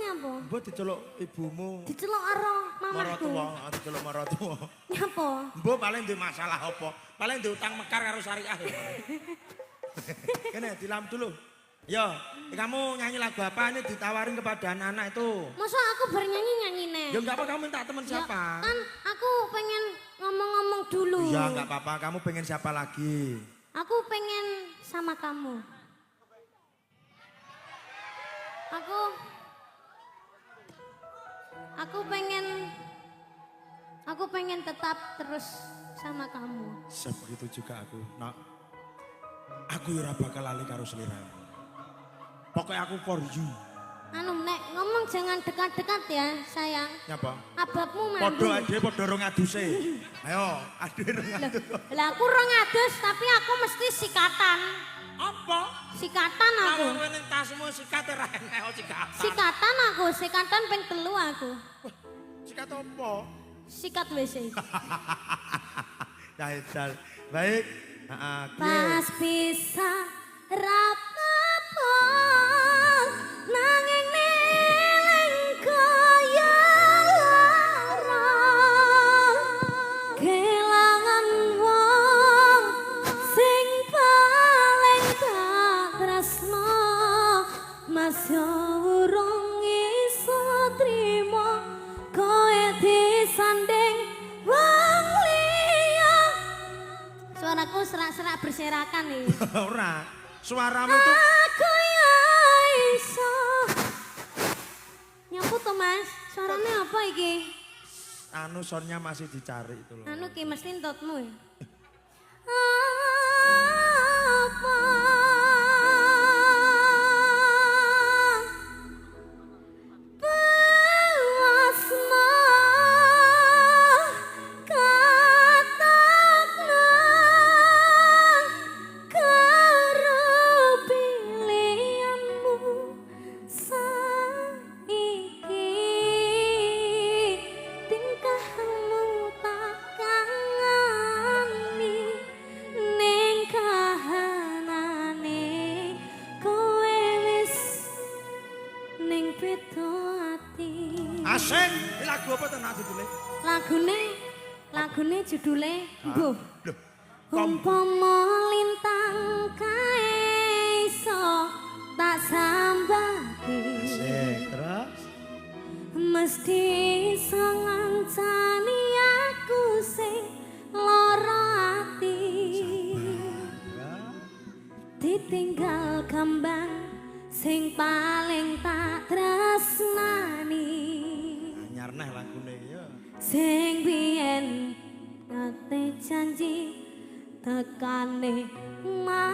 apa? Mbok diceluk ibumu. Diceluk karo mamaku. Maratuwa, diceluk maratuwa. Nyapa? Mbok paling duwe masalah apa? Paling duwe utang mekar karo syariah. Kene dilam dulu. Yo, kamu nyanyi lagu apa ini ditawarin kepada anak-anak itu? Masa aku bernyanyi nih? Ya enggak apa kamu minta teman siapa? Kan aku pengen ngomong-ngomong dulu. Ya enggak apa-apa, kamu pengen siapa lagi? Aku pengen sama kamu. Aku pengen tetap terus sama kamu. Sebegitu juga aku. Nak, aku ora bakal lali karo seliramu. Pokoknya aku for you. Anu nek ngomong jangan dekat-dekat ya sayang. Nyapa? Ababmu mandi. Podo ade podo rong aduse. Ayo, ade rong adus. Lah aku rong adus tapi aku mesti sikatan. Apa? Sikatan aku. Kalau kowe ning tasmu sikat ora enek sikatan. Sikatan ping 3 aku. Sikat apa? Sikat WC. Dahal. Baik. Heeh, Pas bisa rapapo nanging neling kaya lara kelangan wong sing paling tak tresno mas yo urung iso trimo koe disanding wong liya. Suaraku serak-serak berserakan nih. Ora. Suaramu tuh Aku ya iso. Nyambut to Mas, suaranya apa iki? anu soundnya masih dicari itu loh. Anu ki mesti entutmu ya. Asing, ini lagu apa tuh nak judulnya? Lagune judule Mbuh. Loh, Umpama lintang kae iso tak sambati. asik, terus? Mesti iso ngancani aku sing lara ati. Ditinggal kembang sing paling tak tresnani. Anyar neh lagune ya. Sing biyen nate janji tekane mati.